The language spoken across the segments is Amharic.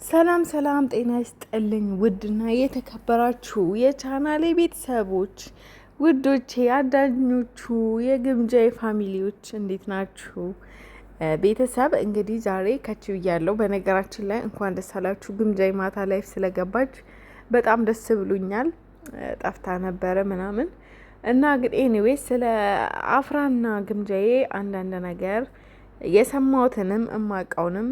ሰላም ሰላም፣ ጤና ይስጥልኝ ውድና የተከበራችሁ የቻናሌ ቤተሰቦች ውዶቼ፣ አዳኞቹ የግምጃ ፋሚሊዎች እንዴት ናችሁ? ቤተሰብ እንግዲህ ዛሬ ከች ብያለሁ። በነገራችን ላይ እንኳን ደስ አላችሁ። ግምጃ ማታ ላይፍ ስለገባች በጣም ደስ ብሎኛል። ጠፍታ ነበረ ምናምን እና ግን ኤኒዌይ ስለ አፍራና ግምጃዬ አንዳንድ ነገር የሰማሁትንም እማቀውንም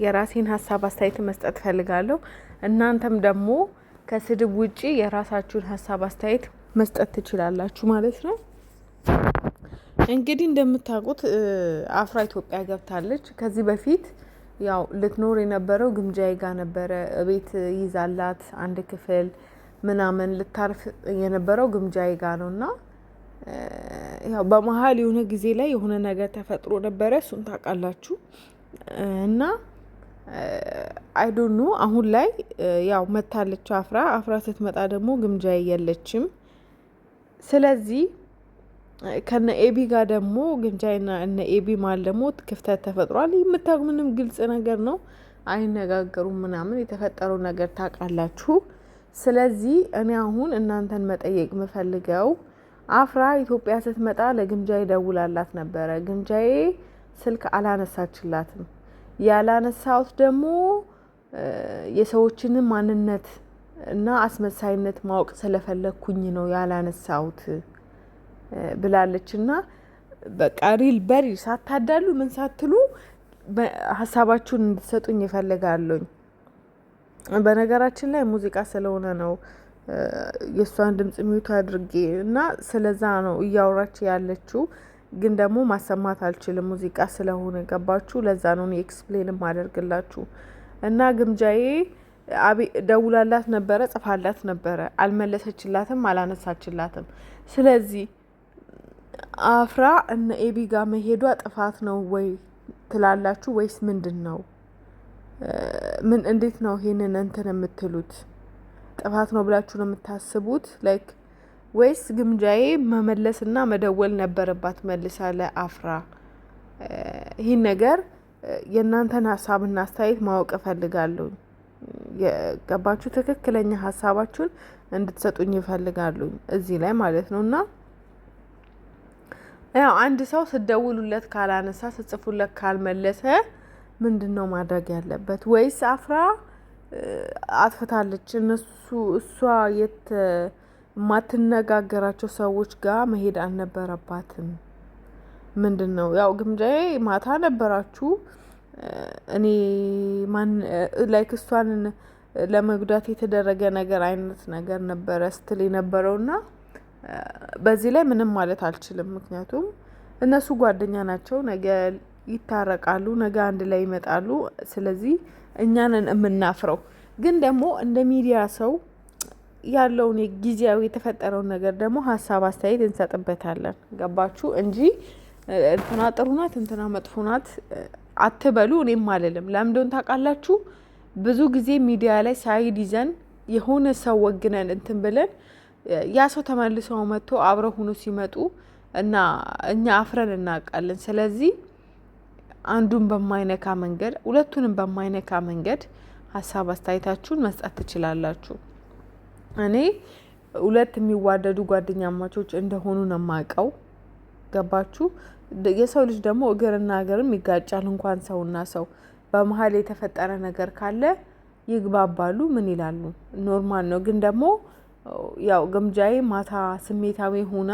የራሴን ሀሳብ አስተያየት መስጠት ፈልጋለሁ። እናንተም ደግሞ ከስድብ ውጪ የራሳችሁን ሀሳብ አስተያየት መስጠት ትችላላችሁ ማለት ነው። እንግዲህ እንደምታውቁት አፍራ ኢትዮጵያ ገብታለች። ከዚህ በፊት ያው ልትኖር የነበረው ግምጃዬ ጋር ነበረ። ቤት ይዛላት አንድ ክፍል ምናምን ልታርፍ የነበረው ግምጃዬ ጋር ነው እና ያው በመሀል የሆነ ጊዜ ላይ የሆነ ነገር ተፈጥሮ ነበረ። እሱን ታውቃላችሁ። እና አይዶኑ አሁን ላይ ያው መታለች አፍራ ስትመጣ ደግሞ ግምጃዬ የለችም። ስለዚህ ከነ ኤቢ ጋር ደግሞ ግምጃዬና እነ ኤቢ ማል ደግሞ ክፍተት ተፈጥሯል። የምታውቁ ምንም ግልጽ ነገር ነው። አይነጋገሩም ምናምን የተፈጠረው ነገር ታውቃላችሁ። ስለዚህ እኔ አሁን እናንተን መጠየቅ የምፈልገው አፍራ ኢትዮጵያ ስትመጣ ለግምጃዬ ደውላላት ነበረ። ግምጃዬ ስልክ አላነሳችላትም። ያላነሳውት ደግሞ የሰዎችንም ማንነት እና አስመሳይነት ማወቅ ስለፈለኩኝ ነው ያላነሳውት ብላለች። እና በቃ ሪል በሪል ሳታዳሉ ምን ሳትሉ ሀሳባችሁን እንድትሰጡኝ ይፈልጋለኝ። በነገራችን ላይ ሙዚቃ ስለሆነ ነው የእሷን ድምጽ ሚውት አድርጌ እና ስለዛ ነው እያወራች ያለችው። ግን ደግሞ ማሰማት አልችልም ሙዚቃ ስለሆነ ገባችሁ። ለዛ ነው እኔ ኤክስፕሌን ማደርግላችሁ። እና ግምጃዬ ደውላላት ነበረ፣ ጽፋላት ነበረ፣ አልመለሰችላትም፣ አላነሳችላትም። ስለዚህ አፍራ እነ ኤቢ ጋር መሄዷ ጥፋት ነው ወይ ትላላችሁ ወይስ ምንድን ነው? እንዴት ነው ይሄንን እንትን የምትሉት? ጥፋት ነው ብላችሁ ነው የምታስቡት? ላይክ ወይስ ግምጃዬ መመለስና መደወል ነበረባት መልሳ ለአፍራ? ይህን ነገር የእናንተን ሀሳብና አስተያየት ማወቅ እፈልጋለሁ። የገባችሁ ትክክለኛ ሀሳባችሁን እንድትሰጡኝ ይፈልጋሉ እዚህ ላይ ማለት ነው። እና ያው አንድ ሰው ስትደውሉለት ካላነሳ፣ ስትጽፉለት ካልመለሰ ምንድን ነው ማድረግ ያለበት? ወይስ አፍራ አጥፍታለች? እሷ የማትነጋገራቸው ሰዎች ጋር መሄድ አልነበረባትም? ምንድን ነው ያው ግምጃዬ ማታ ነበራችሁ። እኔ ላይክ እሷን ለመጉዳት የተደረገ ነገር አይነት ነገር ነበረ ስትል የነበረውና በዚህ ላይ ምንም ማለት አልችልም። ምክንያቱም እነሱ ጓደኛ ናቸው። ነገ ይታረቃሉ፣ ነገ አንድ ላይ ይመጣሉ። ስለዚህ እኛንን የምናፍረው ግን ደግሞ እንደ ሚዲያ ሰው ያለውን ጊዜያዊ የተፈጠረውን ነገር ደግሞ ሀሳብ አስተያየት እንሰጥበታለን። ገባችሁ? እንጂ እንትና ጥሩ ናት እንትና መጥፎ ናት አትበሉ። እኔም አልልም። ለምንድን ታውቃላችሁ? ብዙ ጊዜ ሚዲያ ላይ ሳይድ ይዘን የሆነ ሰው ወግነን እንትን ብለን ያ ሰው ተመልሰው መጥቶ አብረው ሆኖ ሲመጡ እና እኛ አፍረን እናውቃለን። ስለዚህ አንዱን በማይነካ መንገድ ሁለቱንም በማይነካ መንገድ ሀሳብ አስተያየታችሁን መስጠት ትችላላችሁ። እኔ ሁለት የሚዋደዱ ጓደኛማቾች እንደሆኑ ነው የማውቀው። ገባችሁ? የሰው ልጅ ደግሞ እግርና እግርም ይጋጫል። እንኳን ሰውና ሰው በመሀል የተፈጠረ ነገር ካለ ይግባባሉ። ምን ይላሉ? ኖርማል ነው። ግን ደግሞ ያው ግምጃዬ ማታ ስሜታዊ ሆና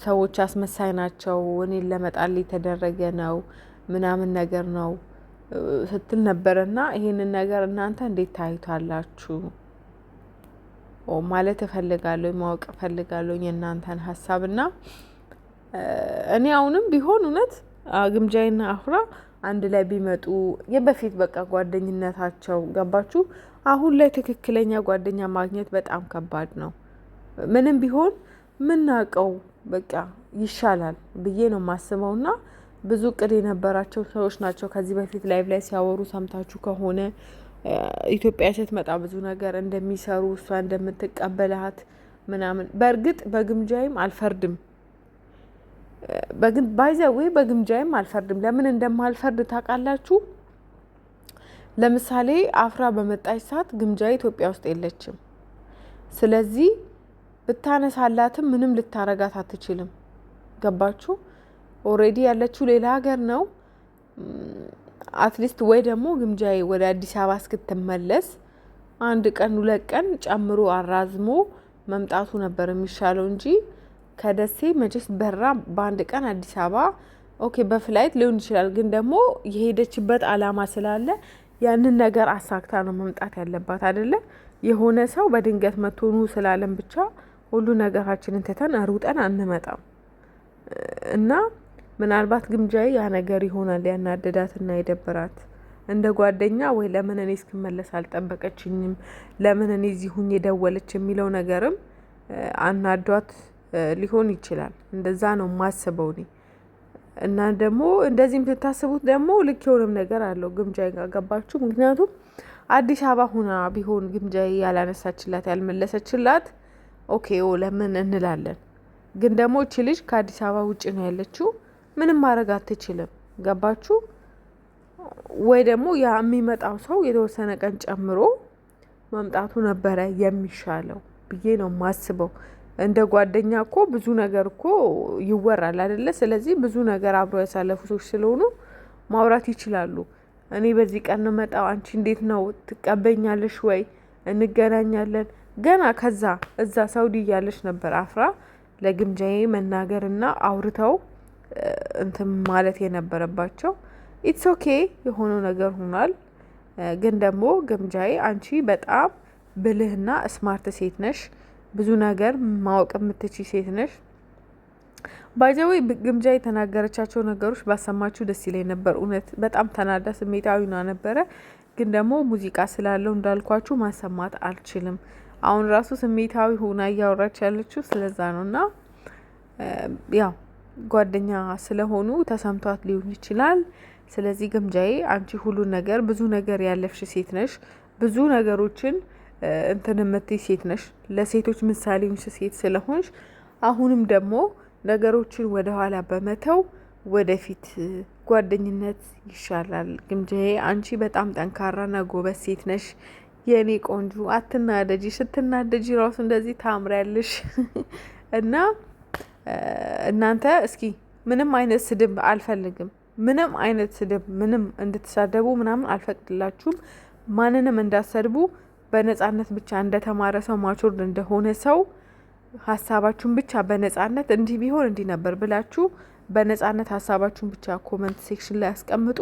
ሰዎች አስመሳይ ናቸው፣ እኔን ለመጣል የተደረገ ነው ምናምን ነገር ነው ስትል ነበረና ይሄንን ነገር እናንተ እንዴት ታዩታላችሁ ማለት እፈልጋለሁ፣ ማወቅ እፈልጋለሁ የእናንተን ሀሳብና እኔ አሁንም ቢሆን እውነት ግምጃዬና አፍራ አንድ ላይ ቢመጡ የበፊት በቃ ጓደኝነታቸው ገባችሁ። አሁን ላይ ትክክለኛ ጓደኛ ማግኘት በጣም ከባድ ነው። ምንም ቢሆን ምናቀው በቃ ይሻላል ብዬ ነው የማስበውና ብዙ ቅድ የነበራቸው ሰዎች ናቸው። ከዚህ በፊት ላይቭ ላይ ሲያወሩ ሰምታችሁ ከሆነ ኢትዮጵያ ስትመጣ ብዙ ነገር እንደሚሰሩ እሷ እንደምትቀበላት ምናምን። በእርግጥ በግምጃዬም አልፈርድም። ባይዘዌ በግምጃዬም አልፈርድም። ለምን እንደማልፈርድ ታውቃላችሁ? ለምሳሌ አፍራ በመጣች ሰዓት ግምጃ ኢትዮጵያ ውስጥ የለችም። ስለዚህ ብታነሳላትም ምንም ልታረጋት አትችልም። ገባችሁ? ኦሬዲ ያለችው ሌላ ሀገር ነው። አትሊስት ወይ ደግሞ ግምጃዬ ወደ አዲስ አበባ እስክትመለስ 1 ቀን 2 ቀን ጨምሮ አራዝሞ መምጣቱ ነበር የሚሻለው እንጂ ከደሴ መቼስ በራ በ1 ቀን አዲስ አበባ ኦኬ፣ በፍላይት ሊሆን ይችላል። ግን ደግሞ የሄደችበት አላማ ስላለ ያንን ነገር አሳክታ ነው መምጣት ያለባት አይደለ? የሆነ ሰው በድንገት መቶኑ ስላለን ብቻ ሁሉ ነገራችንን ትተን ሩጠን አንመጣም። እና ምናልባት ግምጃዬ ያ ነገር ይሆናል ያናደዳትና የደበራት እንደ ጓደኛ ወይ ለምን እኔ እስክመለስ አልጠበቀችኝም፣ ለምን እኔ እዚህ ሁኜ ደወለች የሚለው ነገርም አናዷት ሊሆን ይችላል። እንደዛ ነው ማስበው እኔ። እና ደግሞ እንደዚህም ስታስቡት ደግሞ ልክ የሆነም ነገር አለው ግምጃዬ ጋር። ገባችሁ? ምክንያቱም አዲስ አበባ ሁና ቢሆን ግምጃዬ ያላነሳችላት ያልመለሰችላት ኦኬ ለምን እንላለን። ግን ደግሞ እቺ ልጅ ከአዲስ አበባ ውጭ ነው ያለችው፣ ምንም ማድረግ አትችልም። ገባችሁ? ወይ ደግሞ ያ የሚመጣው ሰው የተወሰነ ቀን ጨምሮ መምጣቱ ነበረ የሚሻለው ብዬ ነው ማስበው። እንደ ጓደኛ እኮ ብዙ ነገር እኮ ይወራል አይደለ? ስለዚህ ብዙ ነገር አብሮ ያሳለፉ ሰዎች ስለሆኑ ማውራት ይችላሉ። እኔ በዚህ ቀን ነው መጣው፣ አንቺ እንዴት ነው ትቀበኛለሽ ወይ እንገናኛለን። ገና ከዛ እዛ ሳውዲ እያለች ነበር አፍራ ለግምጃዬ መናገርና አውርተው እንትን ማለት የነበረባቸው። ኢትስ ኦኬ የሆነው ነገር ሆኗል። ግን ደግሞ ግምጃዬ አንቺ በጣም ብልህና ስማርት ሴት ነሽ። ብዙ ነገር ማወቅ የምትችይ ሴት ነሽ። ባይዘዌ ግምጃ የተናገረቻቸው ነገሮች ባሰማችሁ ደስ ይለኝ ነበር። እውነት በጣም ተናዳ ስሜታዊ ነበረ። ግን ደግሞ ሙዚቃ ስላለው እንዳልኳችሁ ማሰማት አልችልም። አሁን ራሱ ስሜታዊ ሆና እያወራች ያለችው ስለዛ ነው። እና ያው ጓደኛ ስለሆኑ ተሰምቷት ሊሆን ይችላል። ስለዚህ ግምጃዬ አንቺ ሁሉ ነገር ብዙ ነገር ያለፍሽ ሴት ነሽ። ብዙ ነገሮችን እንትን የምትይ ሴት ነሽ። ለሴቶች ምሳሌ ሆንሽ ሴት ስለሆንሽ አሁንም ደግሞ ነገሮችን ወደ ኋላ በመተው ወደፊት ጓደኝነት ይሻላል። ግምጃዬ አንቺ በጣም ጠንካራና ጎበዝ ሴት ነሽ የኔ ቆንጆ። አትናደጂ፣ ስትናደጂ ራሱ እንደዚህ ታምሪያለሽ። እና እናንተ እስኪ ምንም አይነት ስድብ አልፈልግም። ምንም አይነት ስድብ ምንም እንድትሳደቡ ምናምን አልፈቅድላችሁም። ማንንም እንዳሰድቡ በነጻነት ብቻ እንደተማረ ሰው ማቾርድ እንደሆነ ሰው ሀሳባችሁን ብቻ በነጻነት እንዲህ ቢሆን እንዲህ ነበር ብላችሁ በነጻነት ሀሳባችሁን ብቻ ኮመንት ሴክሽን ላይ አስቀምጡ።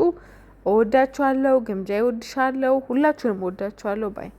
እወዳችኋለሁ። ግምጃ ይወድሻለሁ። ሁላችሁንም እወዳችኋለሁ ባይ